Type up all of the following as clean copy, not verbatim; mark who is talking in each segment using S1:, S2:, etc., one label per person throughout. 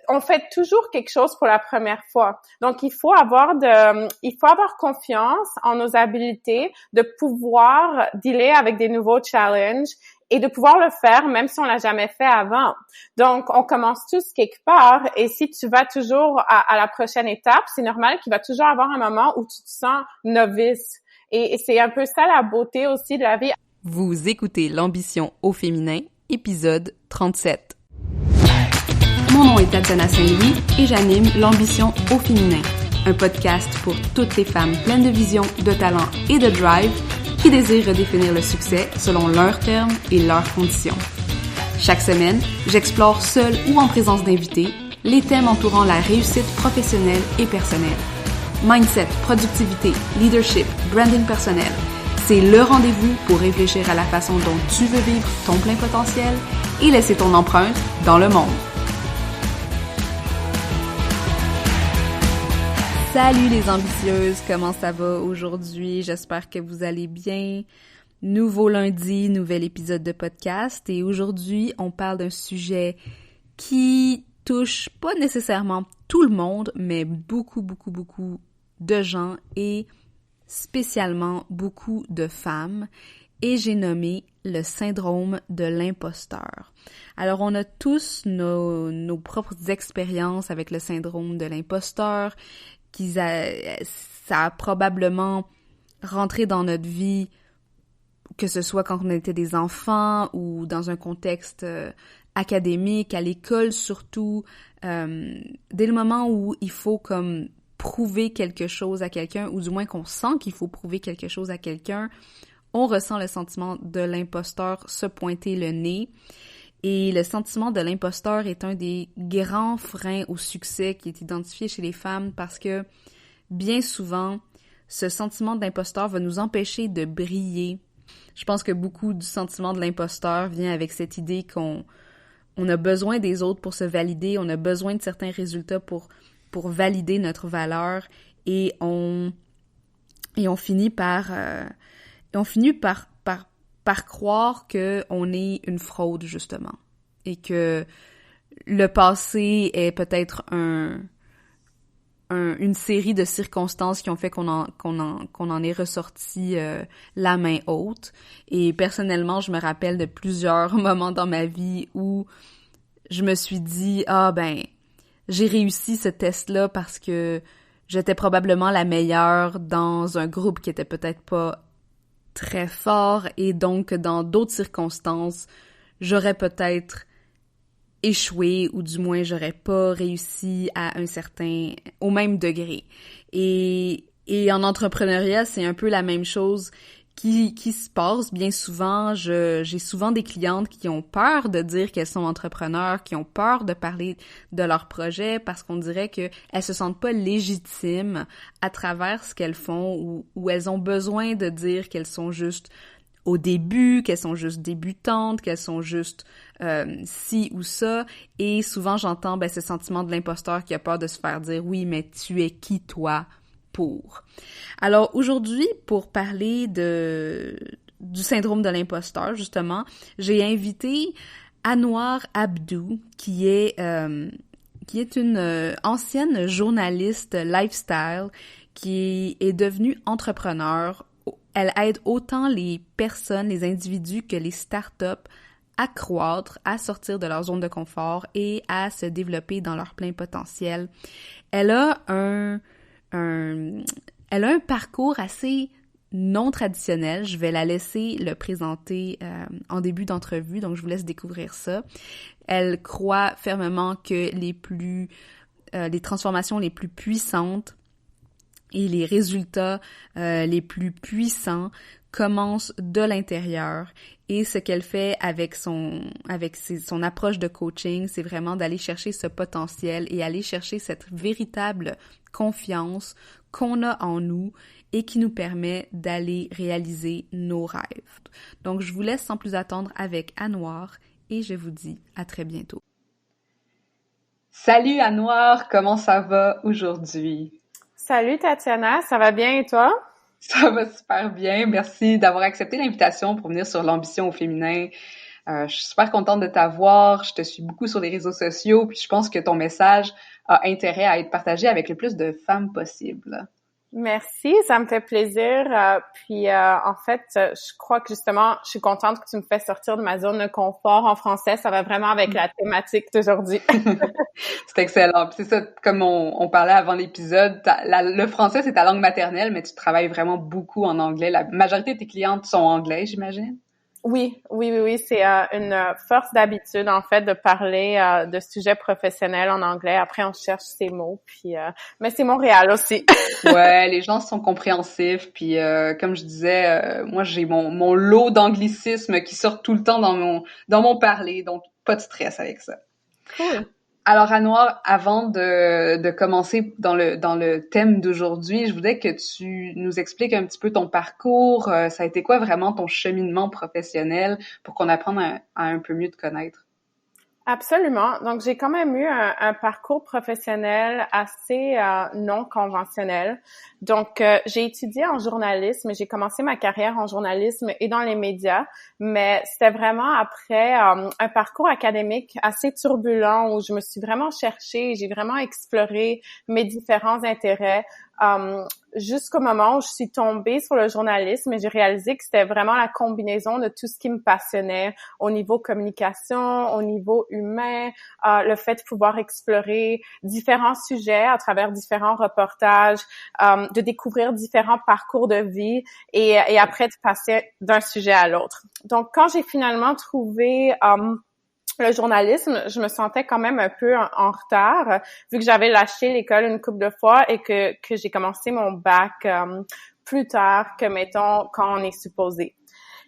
S1: on fait toujours quelque chose pour la première fois. Donc, il faut avoir confiance en nos habilités de pouvoir dealer avec des nouveaux challenges et de pouvoir le faire même si on l'a jamais fait avant. Donc, on commence tous quelque part et si tu vas toujours à la prochaine étape, c'est normal qu'il va toujours avoir un moment où tu te sens novice. Et c'est un peu ça la beauté aussi de la vie.
S2: Vous écoutez l'ambition au féminin, épisode 37. Mon nom est Tatiana Saint-Louis et j'anime l'ambition au féminin, un podcast pour toutes les femmes pleines de vision, de talent et de drive qui désirent redéfinir le succès selon leurs termes et leurs conditions. Chaque semaine, j'explore seule ou en présence d'invités les thèmes entourant la réussite professionnelle et personnelle. Mindset, productivité, leadership, branding personnel, c'est le rendez-vous pour réfléchir à la façon dont tu veux vivre ton plein potentiel et laisser ton empreinte dans le monde. Salut les ambitieuses, comment ça va aujourd'hui? J'espère que vous allez bien. Nouveau lundi, nouvel épisode de podcast et aujourd'hui, on parle d'un sujet qui touche pas nécessairement tout le monde, mais beaucoup de gens et spécialement beaucoup de femmes. Et j'ai nommé le syndrome de l'imposteur. Alors, on a tous nos propres expériences avec le syndrome de l'imposteur, ça a probablement rentré dans notre vie, que ce soit quand on était des enfants ou dans un contexte académique, à l'école surtout, dès le moment où il faut comme prouver quelque chose à quelqu'un, ou du moins qu'on sent qu'il faut prouver quelque chose à quelqu'un, on ressent le sentiment de l'imposteur se pointer le nez. Et le sentiment de l'imposteur est un des grands freins au succès qui est identifié chez les femmes parce que, bien souvent, ce sentiment d'imposteur va nous empêcher de briller. Je pense que beaucoup du sentiment de l'imposteur vient avec cette idée qu'on a besoin des autres pour se valider, on a besoin de certains résultats pour valider notre valeur et on finit par croire qu'on est une fraude, justement, et que le passé est peut-être une série de circonstances qui ont fait qu'on en est ressorti la main haute. Et personnellement, je me rappelle de plusieurs moments dans ma vie où je me suis dit « Ah ben, j'ai réussi ce test-là parce que j'étais probablement la meilleure dans un groupe qui était peut-être pas très fort et donc dans d'autres circonstances, j'aurais peut-être échoué ou du moins j'aurais pas réussi au même degré. Et en entrepreneuriat, c'est un peu la même chose qui se passe bien souvent. J'ai souvent des clientes qui ont peur de dire qu'elles sont entrepreneurs, qui ont peur de parler de leur projet parce qu'on dirait qu'elles se sentent pas légitimes à travers ce qu'elles font ou elles ont besoin de dire qu'elles sont juste au début, qu'elles sont juste débutantes, qu'elles sont juste ci ou ça. Et souvent, j'entends ce sentiment de l'imposteur qui a peur de se faire dire « Oui, mais tu es qui, toi, pour? » Alors, aujourd'hui, pour parler du syndrome de l'imposteur, justement, j'ai invité Anouar Abdou, qui est une ancienne journaliste lifestyle qui est devenue entrepreneur. Elle aide autant les personnes, les individus que les startups à croître, à sortir de leur zone de confort et à se développer dans leur plein potentiel. Elle a un parcours assez non traditionnel. Je vais la laisser le présenter en début d'entrevue, donc je vous laisse découvrir ça. Elle croit fermement que les transformations les plus puissantes et les résultats les plus puissants commencent de l'intérieur. Et ce qu'elle fait avec son approche de coaching, c'est vraiment d'aller chercher ce potentiel et aller chercher cette véritable confiance qu'on a en nous et qui nous permet d'aller réaliser nos rêves. Donc, je vous laisse sans plus attendre avec Anouar et je vous dis à très bientôt.
S3: Salut Anouar, comment ça va aujourd'hui?
S1: Salut Tatiana, ça va bien et toi?
S3: Ça va super bien, merci d'avoir accepté l'invitation pour venir sur l'ambition au féminin. Je suis super contente de t'avoir. Je te suis beaucoup sur les réseaux sociaux, puis je pense que ton message a intérêt à être partagé avec le plus de femmes possible.
S1: Merci, ça me fait plaisir. En fait, je crois que justement, je suis contente que tu me fais sortir de ma zone de confort en français. Ça va vraiment avec la thématique d'aujourd'hui.
S3: C'est excellent. Puis c'est ça, comme on parlait avant l'épisode, le français, c'est ta langue maternelle, mais tu travailles vraiment beaucoup en anglais. La majorité de tes clientes sont anglais, j'imagine?
S1: Oui. C'est une force d'habitude, en fait, de parler de sujets professionnels en anglais. Après, on cherche ces mots. Mais c'est Montréal aussi.
S3: Ouais, les gens sont compréhensifs. Puis comme je disais, moi j'ai mon lot d'anglicismes qui sortent tout le temps dans mon parler, donc pas de stress avec ça.
S1: Cool.
S3: Alors Anouar, avant de commencer dans le thème d'aujourd'hui, je voudrais que tu nous expliques un petit peu ton parcours. Ça a été quoi vraiment ton cheminement professionnel pour qu'on apprenne à un peu mieux te connaître?
S1: Absolument. Donc, j'ai quand même eu un parcours professionnel assez non conventionnel. Donc, j'ai étudié en journalisme. J'ai commencé ma carrière en journalisme et dans les médias, mais c'était vraiment après un parcours académique assez turbulent où je me suis vraiment cherchée, j'ai vraiment exploré mes différents intérêts. Jusqu'au moment où je suis tombée sur le journalisme et j'ai réalisé que c'était vraiment la combinaison de tout ce qui me passionnait au niveau communication, au niveau humain, le fait de pouvoir explorer différents sujets à travers différents reportages, de découvrir différents parcours de vie et après de passer d'un sujet à l'autre. Donc, quand j'ai finalement trouvé le journalisme, je me sentais quand même un peu en retard, vu que j'avais lâché l'école une couple de fois et que j'ai commencé mon bac plus tard que, mettons, quand on est supposé.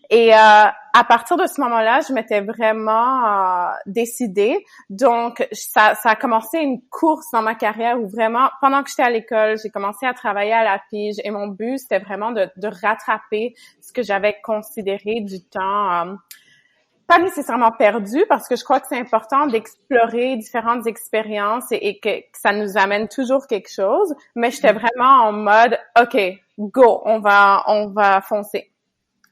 S1: Et à partir de ce moment-là, je m'étais vraiment décidée. Donc, ça a commencé une course dans ma carrière où vraiment, pendant que j'étais à l'école, j'ai commencé à travailler à la pige. Et mon but, c'était vraiment de rattraper ce que j'avais considéré du temps pas nécessairement perdu, parce que je crois que c'est important d'explorer différentes expériences et que ça nous amène toujours quelque chose. Mais j'étais vraiment en mode, OK, go, on va foncer.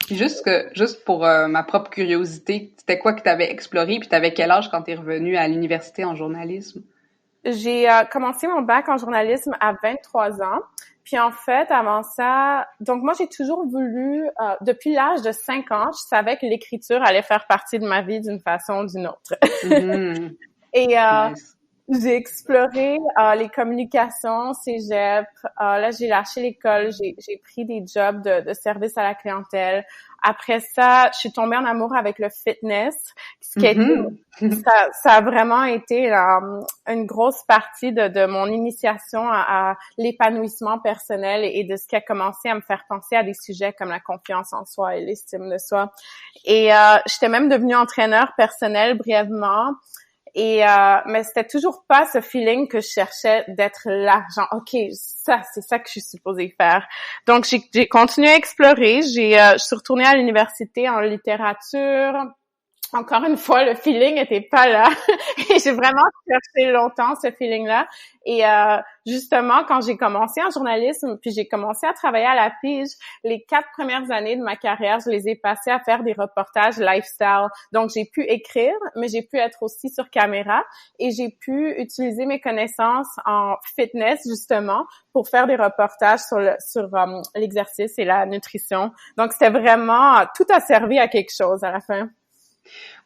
S3: Puis juste pour ma propre curiosité, c'était quoi que tu avais exploré, puis tu avais quel âge quand tu es revenue à l'université en journalisme?
S1: J'ai commencé mon bac en journalisme à 23 ans. Puis en fait, avant ça, donc moi j'ai toujours voulu, depuis l'âge de 5 ans, je savais que l'écriture allait faire partie de ma vie d'une façon ou d'une autre.
S3: Mm-hmm.
S1: Et
S3: Nice.
S1: j'ai exploré les communications, cégep. Là, j'ai lâché l'école, j'ai pris des jobs de service à la clientèle. Après ça, je suis tombée en amour avec le fitness, ce qui a été, ça a vraiment été une grosse partie de mon initiation à l'épanouissement personnel et de ce qui a commencé à me faire penser à des sujets comme la confiance en soi et l'estime de soi. Et j'étais même devenue entraîneur personnel brièvement. Et mais c'était toujours pas ce feeling que je cherchais d'être là, genre OK, c'est ça que je suis supposée faire. Donc j'ai continué à explorer, je suis retournée à l'université en littérature. Encore une fois, le feeling était pas là. Et j'ai vraiment cherché longtemps ce feeling-là. Et justement, quand j'ai commencé en journalisme, puis j'ai commencé à travailler à la pige, les 4 premières années de ma carrière, je les ai passées à faire des reportages lifestyle. Donc, j'ai pu écrire, mais j'ai pu être aussi sur caméra. Et j'ai pu utiliser mes connaissances en fitness, justement, pour faire des reportages sur l'exercice et la nutrition. Donc, c'était vraiment... Tout a servi à quelque chose à la fin.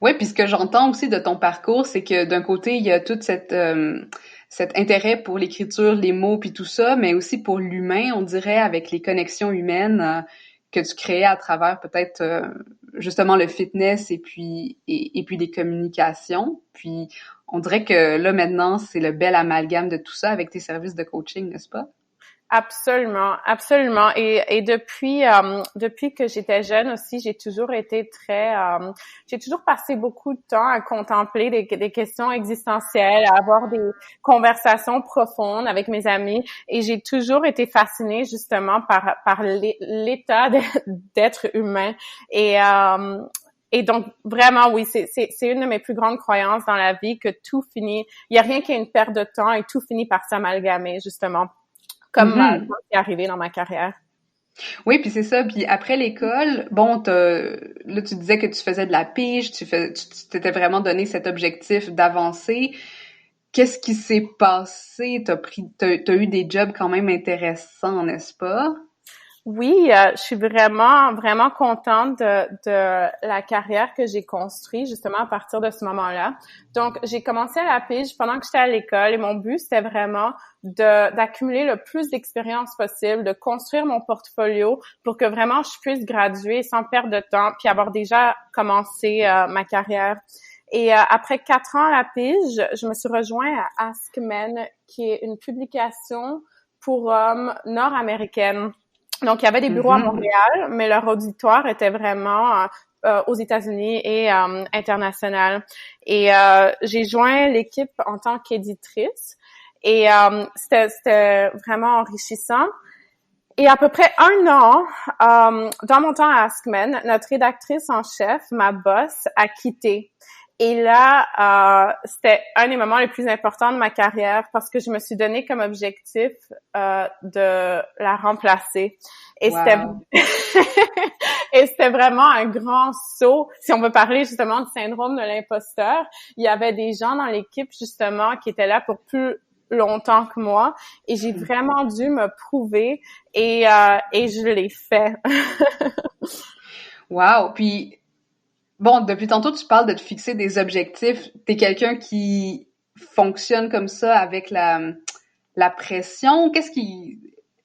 S3: Oui, puis ce que j'entends aussi de ton parcours, c'est que d'un côté, il y a tout cet intérêt pour l'écriture, les mots, puis tout ça, mais aussi pour l'humain, on dirait, avec les connexions humaines que tu créais à travers peut-être justement le fitness et puis les communications. Puis on dirait que là, maintenant, c'est le bel amalgame de tout ça avec tes services de coaching, n'est-ce pas?
S1: Absolument, absolument. Et depuis que j'étais jeune aussi, j'ai toujours été j'ai toujours passé beaucoup de temps à contempler des questions existentielles, à avoir des conversations profondes avec mes amis. Et j'ai toujours été fascinée justement par l'état d'être humain. Et donc, vraiment, oui, c'est une de mes plus grandes croyances dans la vie que tout finit, il y a rien qui est une perte de temps et tout finit par s'amalgamer, justement. Comme c'est arrivé dans ma carrière.
S3: Oui, puis c'est ça. Puis après l'école, bon, là, tu disais que tu faisais de la pige, tu t'étais vraiment donné cet objectif d'avancer. Qu'est-ce qui s'est passé? T'as eu des jobs quand même intéressants, n'est-ce pas?
S1: Oui, je suis vraiment, vraiment contente de la carrière que j'ai construite justement à partir de ce moment-là. Donc, j'ai commencé à la pige pendant que j'étais à l'école et mon but, c'était vraiment d'accumuler le plus d'expérience possible, de construire mon portfolio pour que vraiment je puisse graduer sans perdre de temps puis avoir déjà commencé ma carrière. Et après 4 ans à la pige, je me suis rejointe à Ask Men, qui est une publication pour hommes nord-américaine. Donc, il y avait des bureaux à Montréal, mais leur auditoire était vraiment aux États-Unis et international. Et j'ai joint l'équipe en tant qu'éditrice et c'était vraiment enrichissant. Et à peu près 1 an, dans mon temps à Askmen, notre rédactrice en chef, ma boss, a quitté. Et là, c'était un des moments les plus importants de ma carrière parce que je me suis donné comme objectif de la remplacer. Et
S3: Wow.
S1: et c'était vraiment un grand saut. Si on veut parler justement du syndrome de l'imposteur, il y avait des gens dans l'équipe justement qui étaient là pour plus longtemps que moi et j'ai vraiment dû me prouver et je l'ai fait.
S3: Wow. Puis, bon, depuis tantôt, tu parles de te fixer des objectifs. T'es quelqu'un qui fonctionne comme ça avec la pression.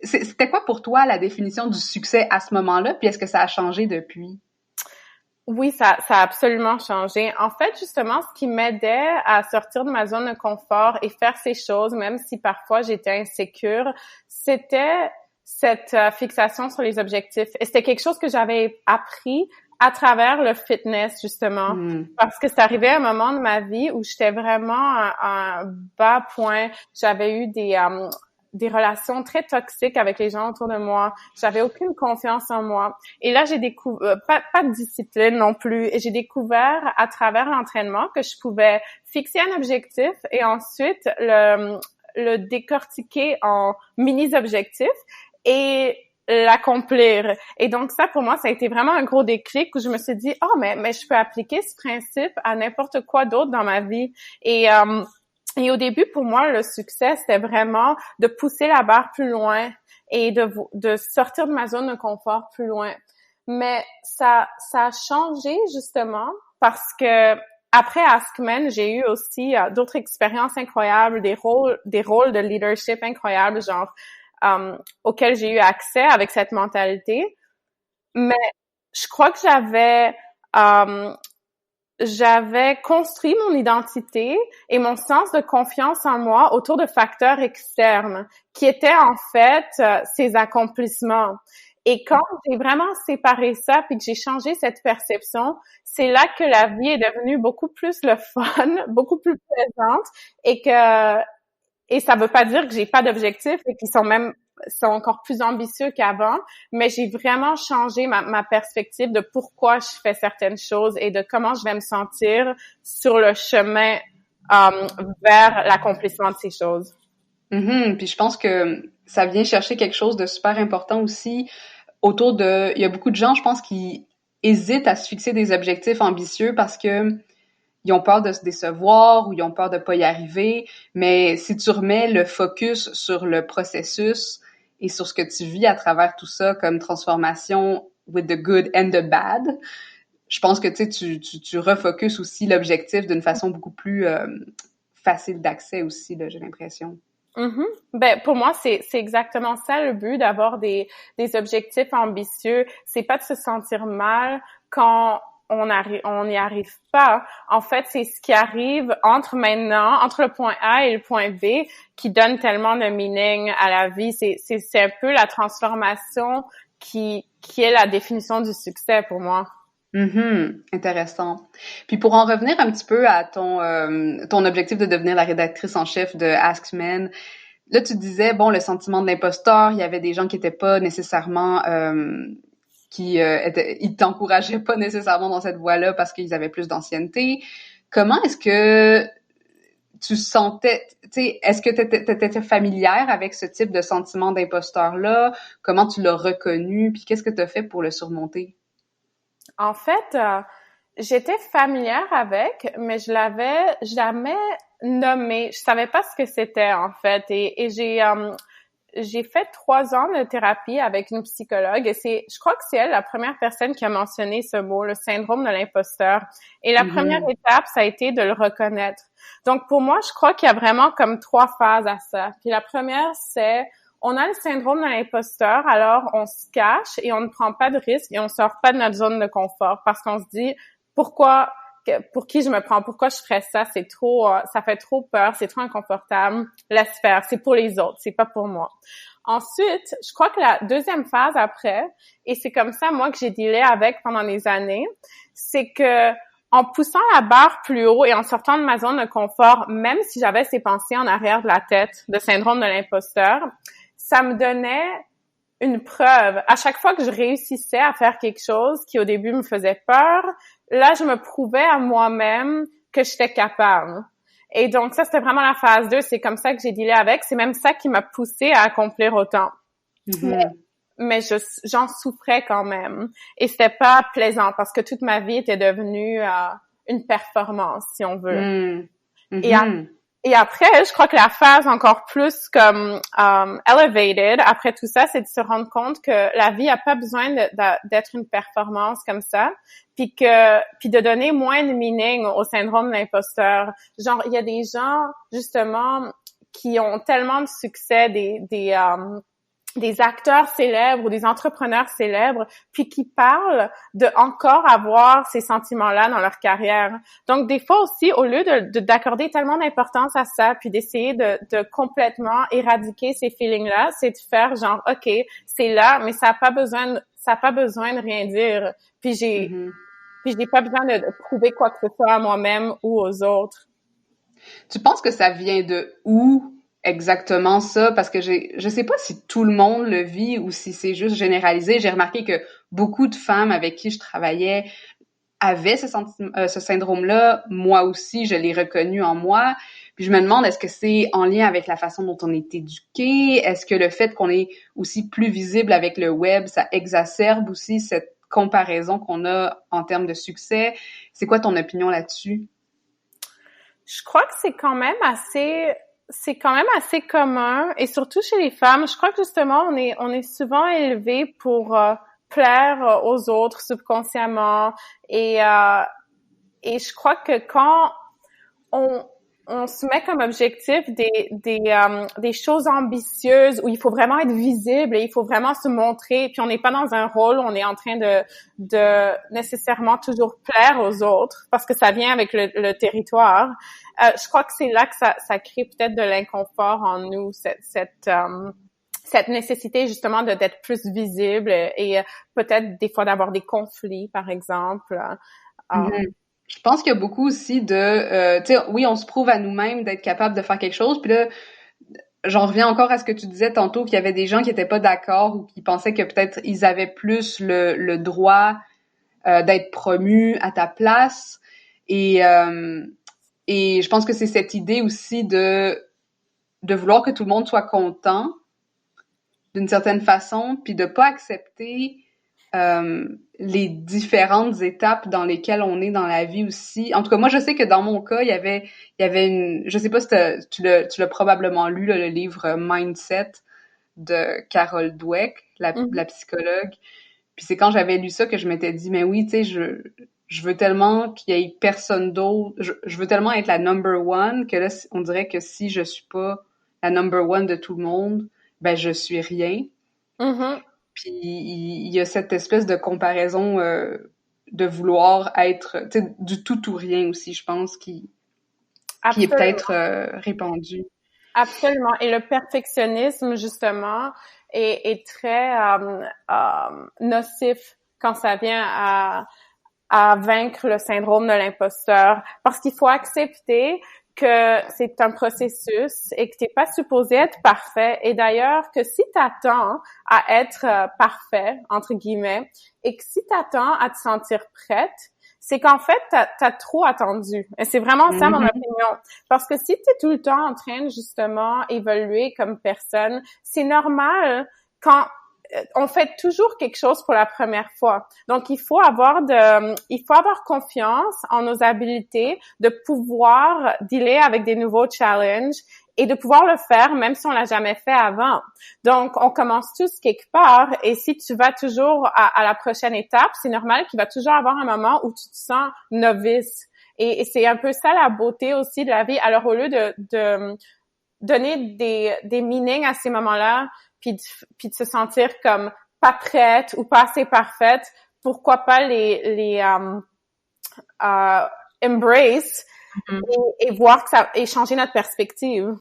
S3: C'était quoi pour toi la définition du succès à ce moment-là? Puis est-ce que ça a changé depuis?
S1: Oui, ça a absolument changé. En fait, justement, ce qui m'aidait à sortir de ma zone de confort et faire ces choses, même si parfois j'étais insécure, c'était cette fixation sur les objectifs. Et c'était quelque chose que j'avais appris à travers le fitness, justement, parce que c'est arrivé à un moment de ma vie où j'étais vraiment à un bas point. J'avais eu des relations très toxiques avec les gens autour de moi. J'avais aucune confiance en moi. Et là, j'ai découvert, pas de discipline non plus. Et j'ai découvert à travers l'entraînement que je pouvais fixer un objectif et ensuite le décortiquer en mini-objectifs et l'accomplir. Et donc ça, pour moi, ça a été vraiment un gros déclic où je me suis dit, oh, mais je peux appliquer ce principe à n'importe quoi d'autre dans ma vie. Et au début, pour moi, le succès, c'était vraiment de pousser la barre plus loin et de sortir de ma zone de confort plus loin. Mais ça a changé justement parce que après Askmen, j'ai eu aussi d'autres expériences incroyables, des rôles de leadership incroyables, genre auxquels j'ai eu accès avec cette mentalité. Mais je crois que j'avais construit mon identité et mon sens de confiance en moi autour de facteurs externes qui étaient en fait ces accomplissements. Et quand j'ai vraiment séparé ça puis que j'ai changé cette perception, c'est là que la vie est devenue beaucoup plus le fun, beaucoup plus plaisante et ça veut pas dire que j'ai pas d'objectifs et qu'ils sont encore plus ambitieux qu'avant, mais j'ai vraiment changé ma perspective de pourquoi je fais certaines choses et de comment je vais me sentir sur le chemin vers l'accomplissement de ces choses.
S3: Puis je pense que ça vient chercher quelque chose de super important aussi il y a beaucoup de gens, je pense, qui hésitent à se fixer des objectifs ambitieux parce que ils ont peur de se décevoir ou ils ont peur de pas y arriver. Mais si tu remets le focus sur le processus et sur ce que tu vis à travers tout ça comme transformation with the good and the bad, je pense que tu refocuses aussi l'objectif d'une façon beaucoup plus facile d'accès aussi, là, j'ai l'impression.
S1: Ben pour moi c'est exactement ça le but d'avoir des objectifs ambitieux, c'est pas de se sentir mal quand on n'y arrive pas. En fait, c'est ce qui arrive entre le point A et le point B qui donne tellement de meaning à la vie. C'est un peu la transformation qui est la définition du succès pour moi.
S3: Intéressant. Puis pour en revenir un petit peu à ton objectif de devenir la rédactrice en chef de Ask Men, là tu disais bon le sentiment de l'imposteur, il y avait des gens qui étaient pas nécessairement ils t'encourageaient pas nécessairement dans cette voie-là parce qu'ils avaient plus d'ancienneté. Comment est-ce que tu sentais, tu sais, est-ce que t'étais familière avec ce type de sentiment d'imposteur-là? Comment tu l'as reconnu? Puis qu'est-ce que t'as fait pour le surmonter?
S1: En fait, j'étais familière avec, mais je l'avais jamais nommé. Je savais pas ce que c'était, en fait. Et j'ai fait 3 ans de thérapie avec une psychologue et je crois que c'est elle la première personne qui a mentionné ce mot, le syndrome de l'imposteur. Et la première étape, ça a été de le reconnaître. Donc, pour moi, je crois qu'il y a vraiment comme 3 phases à ça. Puis la première, c'est on a le syndrome de l'imposteur, alors on se cache et on ne prend pas de risque et on sort pas de notre zone de confort parce qu'on se dit pour qui je me prends, pourquoi je ferais ça, c'est trop, ça fait trop peur, c'est trop inconfortable, laisse faire, c'est pour les autres, c'est pas pour moi. Ensuite, je crois que la deuxième phase après, et c'est comme ça moi que j'ai dealé avec pendant des années, c'est que en poussant la barre plus haut et en sortant de ma zone de confort, même si j'avais ces pensées en arrière de la tête de syndrome de l'imposteur, ça me donnait une preuve. À chaque fois que je réussissais à faire quelque chose qui au début me faisait peur, là, je me prouvais à moi-même que j'étais capable. Et donc, ça, c'était vraiment la phase 2. C'est comme ça que j'ai dealé avec. C'est même ça qui m'a poussée à accomplir autant. Mais j'en souffrais quand même. Et c'était pas plaisant parce que toute ma vie était devenue une performance, si on veut. Et après, je crois que la phase encore plus comme elevated, après tout ça, c'est de se rendre compte que la vie a pas besoin d'être une performance comme ça, puis de donner moins de meaning au syndrome de l'imposteur. Genre, il y a des gens, justement, qui ont tellement de succès, des acteurs célèbres ou des entrepreneurs célèbres, puis qui parlent de encore avoir ces sentiments-là dans leur carrière. Donc, des fois aussi, au lieu d'accorder tellement d'importance à ça, puis d'essayer de complètement éradiquer ces feelings-là, c'est de faire genre, OK, c'est là, mais ça a pas besoin de rien dire. Puis j'ai pas besoin de prouver quoi que ce soit à moi-même ou aux autres.
S3: Tu penses que ça vient de où? Exactement ça, parce que je sais pas si tout le monde le vit ou si c'est juste généralisé. J'ai remarqué que beaucoup de femmes avec qui je travaillais avaient ce syndrome-là. Moi aussi, je l'ai reconnu en moi. Puis je me demande, est-ce que c'est en lien avec la façon dont on est éduqué? Est-ce que le fait qu'on est aussi plus visible avec le web, ça exacerbe aussi cette comparaison qu'on a en termes de succès? C'est quoi ton opinion là-dessus?
S1: Je crois que c'est quand même assez commun, et surtout chez les femmes. Je crois que justement, on est souvent élevé pour plaire aux autres subconsciemment, et je crois que quand on se met comme objectif des choses ambitieuses où il faut vraiment être visible et il faut vraiment se montrer, puis on n'est pas dans un rôle où on est en train de nécessairement toujours plaire aux autres parce que ça vient avec le territoire. Je crois que c'est là que ça crée peut-être de l'inconfort en nous, cette nécessité justement d'être plus visible et peut-être des fois d'avoir des conflits, par exemple.
S3: Je pense qu'il y a beaucoup aussi de, tu sais, oui, on se prouve à nous-mêmes d'être capable de faire quelque chose, puis là, j'en reviens encore à ce que tu disais tantôt, qu'il y avait des gens qui étaient pas d'accord ou qui pensaient que peut-être ils avaient plus le droit d'être promus à ta place, et je pense que c'est cette idée aussi de vouloir que tout le monde soit content d'une certaine façon, puis de pas accepter les différentes étapes dans lesquelles on est dans la vie aussi. En tout cas, moi, je sais que dans mon cas, il y avait une... Je sais pas si tu l'as probablement lu, là, le livre Mindset de Carol Dweck, la psychologue. Puis c'est quand j'avais lu ça que je m'étais dit, mais oui, tu sais, je veux tellement qu'il y ait personne d'autre. Je veux tellement être la number one que là, on dirait que si je suis pas la number one de tout le monde, ben je suis rien. Puis il y a cette espèce de comparaison de vouloir être, tu sais, du tout ou rien aussi, je pense, qui est peut-être répandu.
S1: Absolument. Et le perfectionnisme, justement, est très nocif quand ça vient à vaincre le syndrome de l'imposteur. Parce qu'il faut accepter que c'est un processus et que t'es pas supposé être parfait. Et d'ailleurs, que si t'attends à être parfait, entre guillemets, et que si t'attends à te sentir prête, c'est qu'en fait, t'as trop attendu. Et c'est vraiment ça, mon opinion. Parce que si t'es tout le temps en train de, justement, évoluer comme personne, c'est normal quand on fait toujours quelque chose pour la première fois. Donc, il faut avoir confiance en nos habilités de pouvoir dealer avec des nouveaux challenges et de pouvoir le faire même si on l'a jamais fait avant. Donc, on commence tous quelque part et si tu vas toujours à la prochaine étape, c'est normal qu'il va toujours avoir un moment où tu te sens novice. Et c'est un peu ça la beauté aussi de la vie. Alors, au lieu de donner des meanings à ces moments-là, puis de se sentir comme pas prête ou pas assez parfaite, pourquoi pas les embrace et voir que ça et changer notre perspective.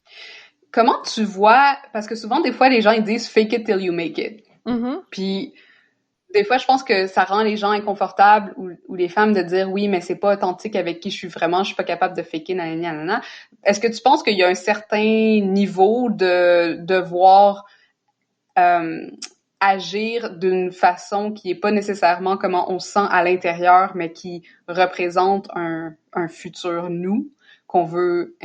S3: Comment tu vois, parce que souvent des fois les gens ils disent fake it till you make it. Puis des fois je pense que ça rend les gens inconfortables ou les femmes de dire oui mais c'est pas authentique avec qui je suis vraiment, je suis pas capable de faker nanana. Est-ce que tu penses qu'il y a un certain niveau de devoir agir d'une façon qui est pas nécessairement comment on se sent à l'intérieur, mais qui représente un futur nous qu'on veut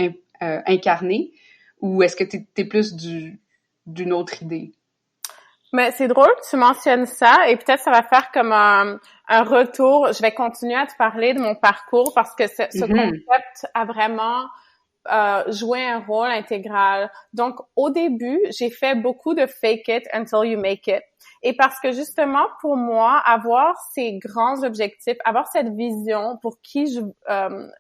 S3: incarner, ou est-ce que t'es plus d'une autre idée?
S1: Mais c'est drôle que tu mentionnes ça et peut-être ça va faire comme un retour. Je vais continuer à te parler de mon parcours parce que ce concept a vraiment jouer un rôle intégral. Donc, au début, j'ai fait beaucoup de fake it until you make it. Et parce que justement, pour moi, avoir ces grands objectifs, avoir cette vision pour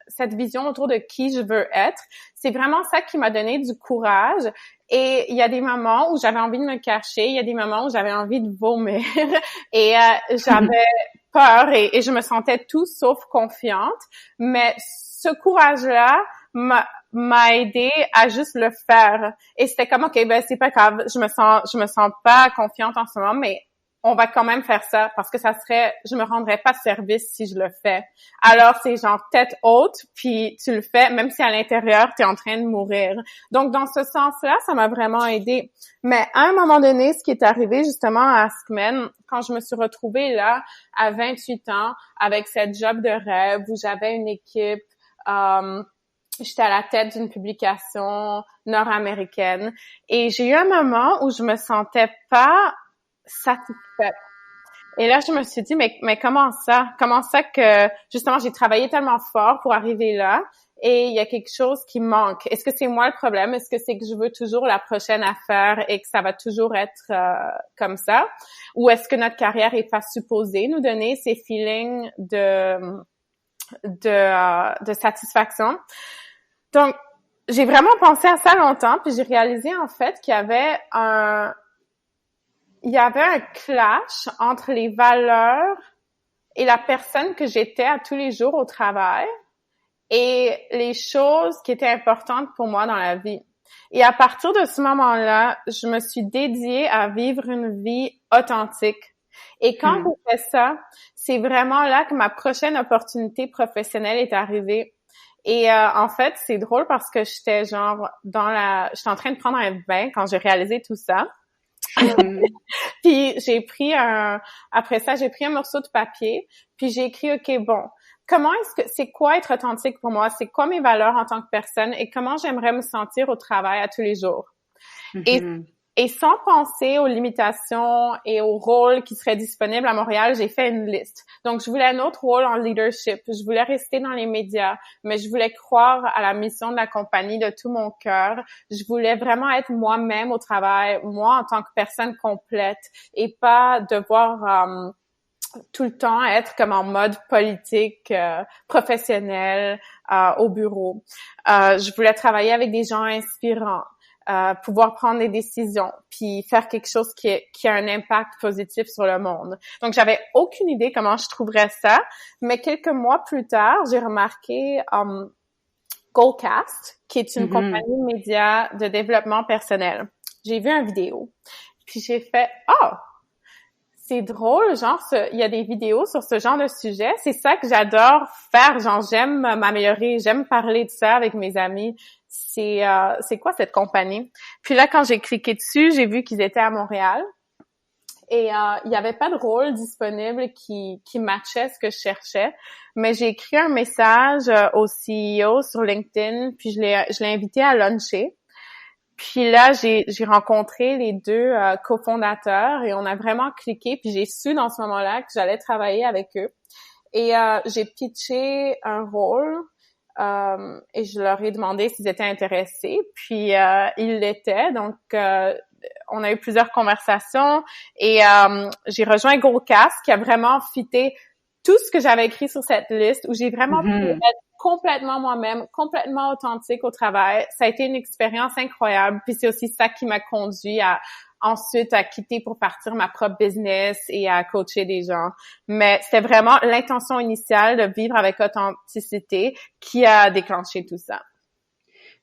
S1: cette vision autour de qui je veux être, c'est vraiment ça qui m'a donné du courage. Et il y a des moments où j'avais envie de me cacher, il y a des moments où j'avais envie de vomir et j'avais peur et je me sentais tout sauf confiante. Mais ce courage-là m'a aidé à juste le faire. Et c'était comme, OK, ben, c'est pas grave, je me sens pas confiante en ce moment, mais on va quand même faire ça parce que je me rendrais pas service si je le fais. Alors, c'est genre tête haute, puis tu le fais, même si à l'intérieur, t'es en train de mourir. Donc, dans ce sens-là, ça m'a vraiment aidé. Mais à un moment donné, ce qui est arrivé justement à Askmen, quand je me suis retrouvée là, à 28 ans, avec cette job de rêve où j'avais une équipe, j'étais à la tête d'une publication nord-américaine et j'ai eu un moment où je me sentais pas satisfaite. Et là, je me suis dit, mais comment ça? Comment ça que, justement, j'ai travaillé tellement fort pour arriver là et il y a quelque chose qui manque? Est-ce que c'est moi le problème? Est-ce que c'est que je veux toujours la prochaine affaire et que ça va toujours être comme ça? Ou est-ce que notre carrière est pas supposée nous donner ces feelings de satisfaction? Donc, j'ai vraiment pensé à ça longtemps, puis j'ai réalisé en fait qu'il y avait un clash entre les valeurs et la personne que j'étais à tous les jours au travail et les choses qui étaient importantes pour moi dans la vie. Et à partir de ce moment-là, je me suis dédiée à vivre une vie authentique. Et quand j'ai fait ça, c'est vraiment là que ma prochaine opportunité professionnelle est arrivée. Et en fait, c'est drôle parce que j'étais genre j'étais en train de prendre un bain quand j'ai réalisé tout ça. Puis après ça, j'ai pris un morceau de papier, puis j'ai écrit OK, bon, c'est quoi être authentique pour moi? C'est quoi mes valeurs en tant que personne et comment j'aimerais me sentir au travail à tous les jours? Et sans penser aux limitations et aux rôles qui seraient disponibles à Montréal, j'ai fait une liste. Donc, je voulais un autre rôle en leadership. Je voulais rester dans les médias, mais je voulais croire à la mission de la compagnie de tout mon cœur. Je voulais vraiment être moi-même au travail, moi en tant que personne complète et pas devoir tout le temps être comme en mode politique, professionnel, au bureau. Je voulais travailler avec des gens inspirants. Pouvoir prendre des décisions, puis faire quelque chose qui a un impact positif sur le monde. Donc, j'avais aucune idée comment je trouverais ça, mais quelques mois plus tard, j'ai remarqué Goalcast, qui est une compagnie de médias de développement personnel. J'ai vu une vidéo, puis j'ai fait « Oh! C'est drôle, genre, il y a des vidéos sur ce genre de sujet. C'est ça que j'adore faire. Genre, j'aime m'améliorer, j'aime parler de ça avec mes amis. C'est quoi cette compagnie? Puis là, quand j'ai cliqué dessus, j'ai vu qu'ils étaient à Montréal. Et il y avait pas de rôle disponible qui matchait ce que je cherchais, mais j'ai écrit un message au CEO sur LinkedIn, puis je l'ai invité à luncher. Puis là, j'ai rencontré les deux cofondateurs et on a vraiment cliqué, puis j'ai su dans ce moment-là que j'allais travailler avec eux. Et j'ai pitché un rôle et je leur ai demandé s'ils étaient intéressés, puis ils l'étaient. Donc on a eu plusieurs conversations et j'ai rejoint GoCast qui a vraiment fité tout ce que j'avais écrit sur cette liste, où j'ai vraiment pu être complètement moi-même, complètement authentique au travail. Ça a été une expérience incroyable. Puis c'est aussi ça qui m'a conduit ensuite à quitter pour partir ma propre business et à coacher des gens. Mais c'était vraiment l'intention initiale de vivre avec authenticité qui a déclenché tout ça.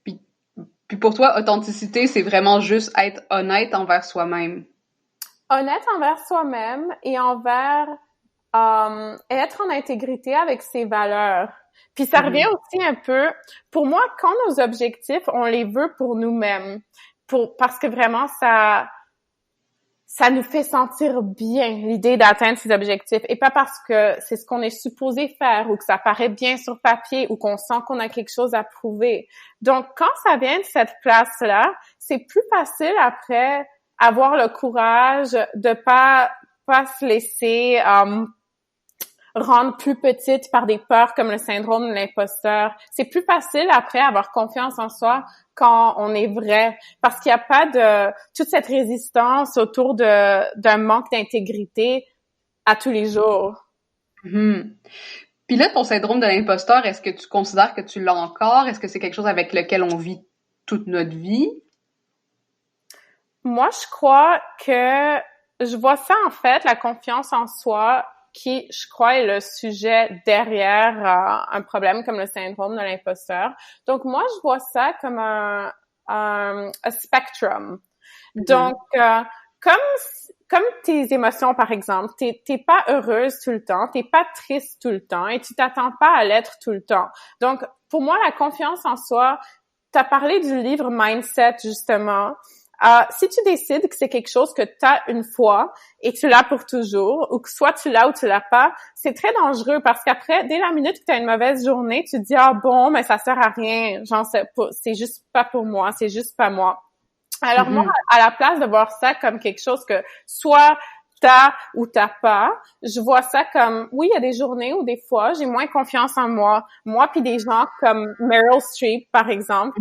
S3: Puis pour toi, authenticité, c'est vraiment juste être honnête envers soi-même.
S1: Honnête envers soi-même et envers être en intégrité avec ses valeurs. Puis ça revient aussi un peu, pour moi, quand nos objectifs, on les veut pour nous-mêmes, parce que vraiment, ça nous fait sentir bien, l'idée d'atteindre ces objectifs, et pas parce que c'est ce qu'on est supposé faire ou que ça paraît bien sur papier ou qu'on sent qu'on a quelque chose à prouver. Donc, quand ça vient de cette place-là, c'est plus facile après avoir le courage de pas se laisser rendre plus petite par des peurs comme le syndrome de l'imposteur. C'est plus facile après avoir confiance en soi quand on est vrai, parce qu'il n'y a pas de toute cette résistance autour d'un manque d'intégrité à tous les jours.
S3: Puis là, ton syndrome de l'imposteur, est-ce que tu considères que tu l'as encore? Est-ce que c'est quelque chose avec lequel on vit toute notre vie?
S1: Moi, je crois que je vois ça, en fait, la confiance en soi, qui, je crois, est le sujet derrière un problème comme le syndrome de l'imposteur. Donc, moi, je vois ça comme un spectrum. Donc, comme tes émotions, par exemple, t'es pas heureuse tout le temps, t'es pas triste tout le temps et tu t'attends pas à l'être tout le temps. Donc, pour moi, la confiance en soi, t'as parlé du livre Mindset, justement. Si tu décides que c'est quelque chose que tu as une fois et tu l'as pour toujours, ou que soit tu l'as ou tu l'as pas, c'est très dangereux parce qu'après, dès la minute que tu as une mauvaise journée, tu te dis « Ah bon, mais ça sert à rien, j'en sais pas, c'est juste pas pour moi, c'est juste pas moi. » Alors moi, à la place de voir ça comme quelque chose que soit t'as ou t'as pas, je vois ça comme, oui, il y a des journées où des fois, j'ai moins confiance en moi. Moi puis des gens comme Meryl Streep, par exemple.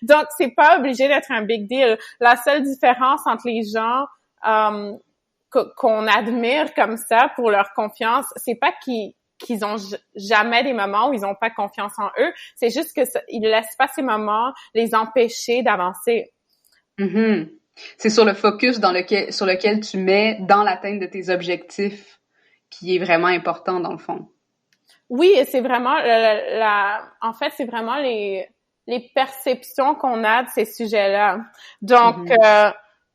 S1: Donc, c'est pas obligé d'être un big deal. La seule différence entre les gens qu'on admire comme ça pour leur confiance, c'est pas qu'ils ont jamais des moments où ils ont pas confiance en eux. C'est juste que ils laissent pas ces moments les empêcher d'avancer.
S3: C'est sur le focus sur lequel tu mets dans l'atteinte de tes objectifs qui est vraiment important dans le fond.
S1: Oui, et c'est vraiment en fait, c'est vraiment les perceptions qu'on a de ces sujets-là. Donc,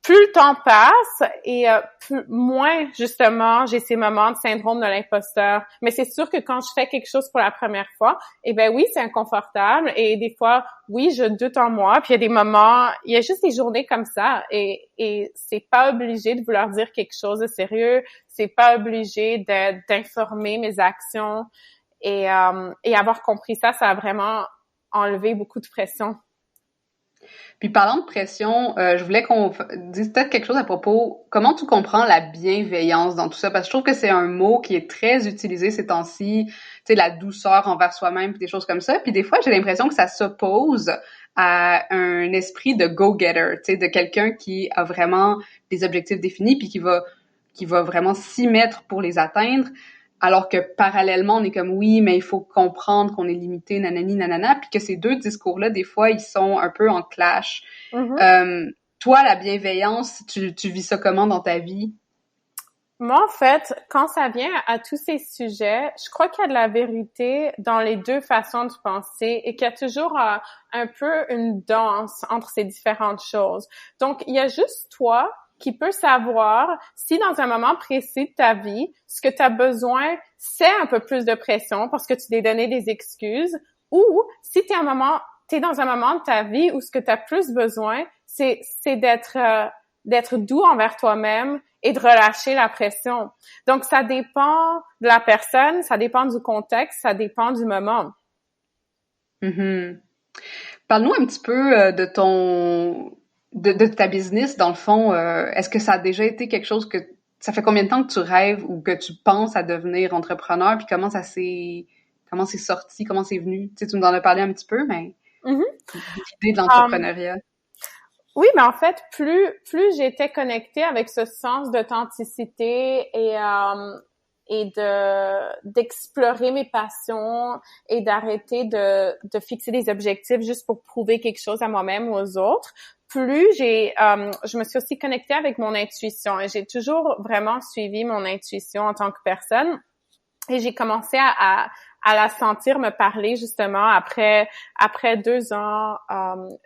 S1: plus le temps passe et moins, justement, j'ai ces moments de syndrome de l'imposteur. Mais c'est sûr que quand je fais quelque chose pour la première fois, eh ben oui, c'est inconfortable et des fois, oui, je doute en moi. Puis il y a des moments, il y a juste des journées comme ça et c'est pas obligé de vouloir dire quelque chose de sérieux. C'est pas obligé d'informer mes actions et avoir compris ça a vraiment enlevé beaucoup de pression.
S3: Puis parlant de pression, je voulais qu'on dise peut-être quelque chose à propos, comment tu comprends la bienveillance dans tout ça? Parce que je trouve que c'est un mot qui est très utilisé ces temps-ci, tu sais, la douceur envers soi-même, puis des choses comme ça. Puis des fois, j'ai l'impression que ça s'oppose à un esprit de go-getter, tu sais, de quelqu'un qui a vraiment des objectifs définis, puis qui va vraiment s'y mettre pour les atteindre. Alors que parallèlement, on est comme oui, mais il faut comprendre qu'on est limité, nanani, nanana, puis que ces deux discours-là, des fois, ils sont un peu en clash. Toi, la bienveillance, tu vis ça comment dans ta vie?
S1: Moi, en fait, quand ça vient à tous ces sujets, je crois qu'il y a de la vérité dans les deux façons de penser et qu'il y a toujours un peu une danse entre ces différentes choses. Donc, il y a juste toi qui peut savoir si dans un moment précis de ta vie, ce que tu as besoin, c'est un peu plus de pression parce que tu t'es donné des excuses, ou si t'es dans un moment de ta vie où ce que tu as plus besoin, c'est d'être d'être doux envers toi-même et de relâcher la pression. Donc, ça dépend de la personne, ça dépend du contexte, ça dépend du moment.
S3: Mm-hmm. Parle-nous un petit peu de ta business, dans le fond. Est-ce que ça a déjà été quelque chose que... Ça fait combien de temps que tu rêves ou que tu penses à devenir entrepreneur? Puis comment c'est sorti? Comment c'est venu? Tu sais, tu nous en as parlé un petit peu, mais l'idée de l'entrepreneuriat.
S1: Oui, mais en fait, plus j'étais connectée avec ce sens d'authenticité et d'explorer mes passions et d'arrêter de fixer des objectifs juste pour prouver quelque chose à moi-même ou aux autres, plus je me suis aussi connectée avec mon intuition et j'ai toujours vraiment suivi mon intuition en tant que personne et j'ai commencé à la sentir me parler justement après 2 ans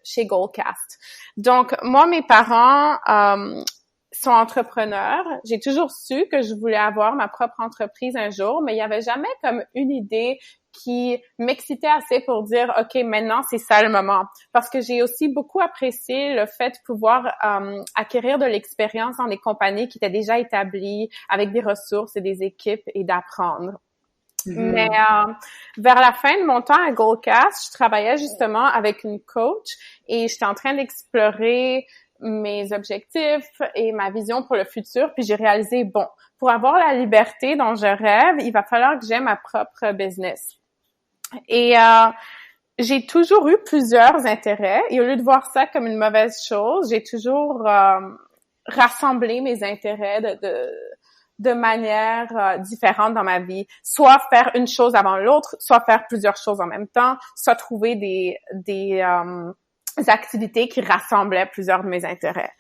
S1: chez Goalcast. Donc moi, mes parents sont entrepreneurs. J'ai toujours su que je voulais avoir ma propre entreprise un jour, mais il y avait jamais comme une idée qui m'excitait assez pour dire OK, maintenant c'est ça le moment, parce que j'ai aussi beaucoup apprécié le fait de pouvoir acquérir de l'expérience dans des compagnies qui étaient déjà établies avec des ressources et des équipes et d'apprendre. Mm-hmm. Mais vers la fin de mon temps à Goalcast, je travaillais justement avec une coach et j'étais en train d'explorer mes objectifs et ma vision pour le futur, puis j'ai réalisé, bon, pour avoir la liberté dont je rêve, il va falloir que j'aie ma propre business. Et j'ai toujours eu plusieurs intérêts et au lieu de voir ça comme une mauvaise chose, j'ai toujours rassemblé mes intérêts de manière différente dans ma vie. Soit faire une chose avant l'autre, soit faire plusieurs choses en même temps, soit trouver des activités qui rassemblaient plusieurs de mes intérêts.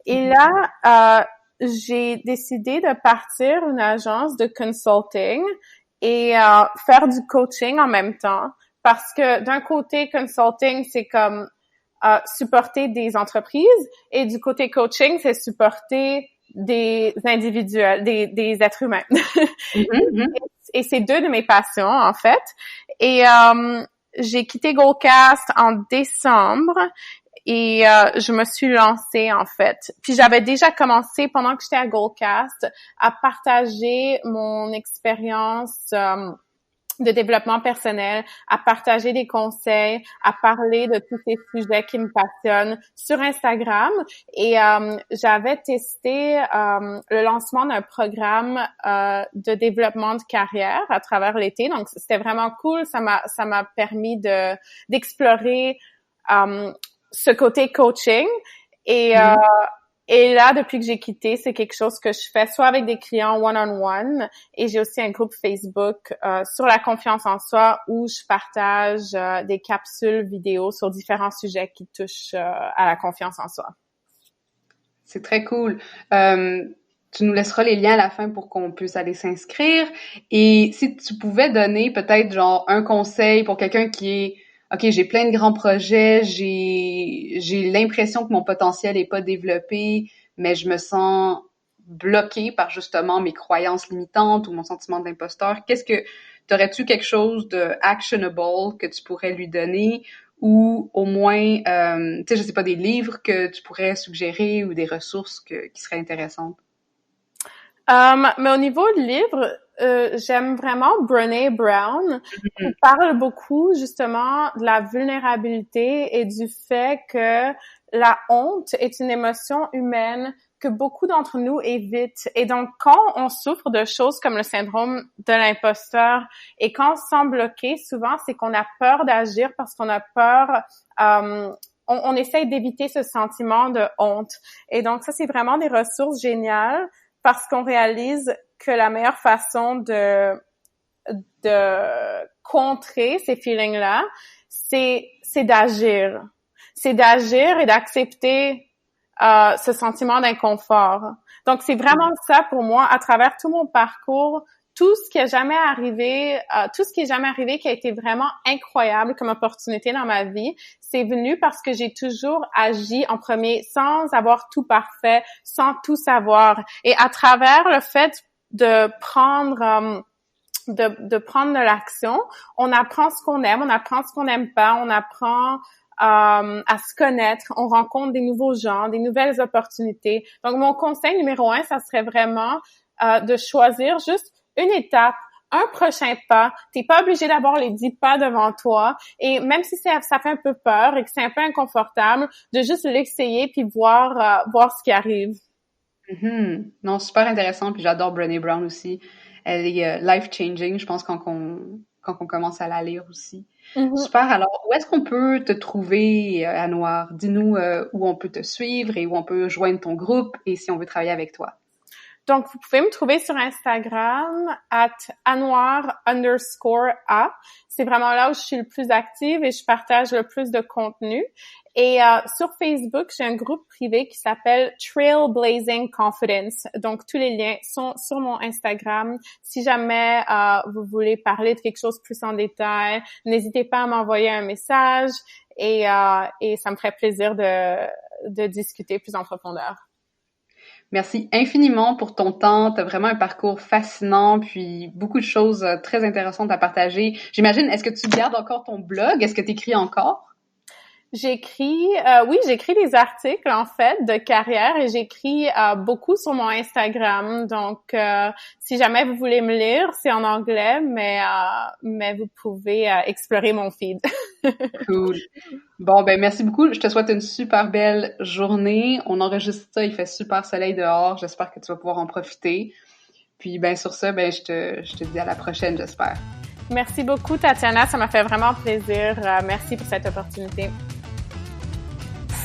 S1: Et là, j'ai décidé de partir une agence de consulting et faire du coaching en même temps. Parce que d'un côté, consulting, c'est comme supporter des entreprises et du côté coaching, c'est supporter des individuels, des êtres humains. Et c'est 2 de mes passions, en fait. Et j'ai quitté Goalcast en décembre et je me suis lancée, en fait. Puis j'avais déjà commencé, pendant que j'étais à Goalcast, à partager mon expérience de développement personnel, à partager des conseils, à parler de tous ces sujets qui me passionnent sur Instagram. Et j'avais testé le lancement d'un programme de développement de carrière à travers l'été. Donc, c'était vraiment cool. Ça m'a permis d'explorer ce côté coaching. Et là, depuis que j'ai quitté, c'est quelque chose que je fais soit avec des clients one-on-one et j'ai aussi un groupe Facebook sur la confiance en soi où je partage des capsules vidéo sur différents sujets qui touchent à la confiance en soi.
S3: C'est très cool. Tu nous laisseras les liens à la fin pour qu'on puisse aller s'inscrire. Et si tu pouvais donner peut-être genre un conseil pour quelqu'un qui est OK, j'ai plein de grands projets, j'ai l'impression que mon potentiel est pas développé, mais je me sens bloquée par justement mes croyances limitantes ou mon sentiment d'imposteur. T'aurais-tu quelque chose de actionable que tu pourrais lui donner ou au moins, tu sais, je sais pas, des livres que tu pourrais suggérer ou des ressources qui seraient intéressantes?
S1: Mais au niveau de livres, j'aime vraiment Brené Brown, qui parle beaucoup justement de la vulnérabilité et du fait que la honte est une émotion humaine que beaucoup d'entre nous évitent. Et donc, quand on souffre de choses comme le syndrome de l'imposteur et quand on se sent bloqué, souvent, c'est qu'on a peur d'agir parce qu'on a peur... on essaye d'éviter ce sentiment de honte. Et donc, ça, c'est vraiment des ressources géniales parce qu'on réalise que la meilleure façon de contrer ces feelings-là, c'est d'agir. C'est d'agir et d'accepter ce sentiment d'inconfort. Donc, c'est vraiment ça pour moi, à travers tout mon parcours, tout ce qui est jamais arrivé qui a été vraiment incroyable comme opportunité dans ma vie, c'est venu parce que j'ai toujours agi en premier sans avoir tout parfait, sans tout savoir. Et à travers le fait de prendre de l'action, on apprend ce qu'on aime, on apprend ce qu'on n'aime pas, on apprend à se connaître, on rencontre des nouveaux gens, des nouvelles opportunités. Donc, mon conseil numéro 1, ça serait vraiment de choisir juste une étape, un prochain pas. T'es pas obligé d'avoir les 10 pas devant toi. Et même si ça fait un peu peur et que c'est un peu inconfortable, de juste l'essayer puis voir ce qui arrive.
S3: Non, super intéressant. Puis j'adore Brené Brown aussi. Elle est life-changing, je pense, quand on commence à la lire aussi. Super. Alors, où est-ce qu'on peut te trouver, Anouar? Dis-nous où on peut te suivre et où on peut joindre ton groupe et si on veut travailler avec toi.
S1: Donc, vous pouvez me trouver sur Instagram @Anouar_A. C'est vraiment là où je suis le plus active et je partage le plus de contenu. Et sur Facebook, j'ai un groupe privé qui s'appelle Trailblazing Confidence. Donc, tous les liens sont sur mon Instagram. Si jamais vous voulez parler de quelque chose plus en détail, n'hésitez pas à m'envoyer un message et ça me ferait plaisir de discuter plus en profondeur.
S3: Merci infiniment pour ton temps. Tu as vraiment un parcours fascinant, puis beaucoup de choses très intéressantes à partager. J'imagine, est-ce que tu gardes encore ton blog? Est-ce que tu écris encore?
S1: J'écris des articles, en fait, de carrière et j'écris beaucoup sur mon Instagram. Donc, si jamais vous voulez me lire, c'est en anglais, mais vous pouvez explorer mon feed.
S3: Cool. Bon, ben merci beaucoup. Je te souhaite une super belle journée. On enregistre ça, il fait super soleil dehors. J'espère que tu vas pouvoir en profiter. Puis, ben sur ça, ben je te dis à la prochaine, j'espère.
S1: Merci beaucoup, Tatiana. Ça m'a fait vraiment plaisir. Merci pour cette opportunité.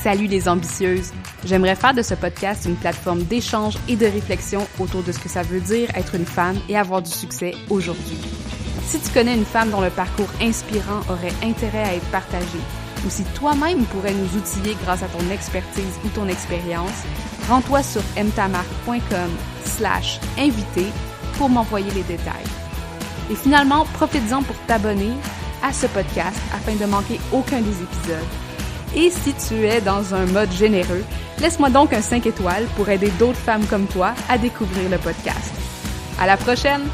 S2: Salut les ambitieuses! J'aimerais faire de ce podcast une plateforme d'échange et de réflexion autour de ce que ça veut dire être une femme et avoir du succès aujourd'hui. Si tu connais une femme dont le parcours inspirant aurait intérêt à être partagé, ou si toi-même pourrais nous outiller grâce à ton expertise ou ton expérience, rends-toi sur mtamarque.com/invité pour m'envoyer les détails. Et finalement, profites-en pour t'abonner à ce podcast afin de manquer aucun des épisodes. Et si tu es dans un mode généreux, laisse-moi donc un 5 étoiles pour aider d'autres femmes comme toi à découvrir le podcast. À la prochaine!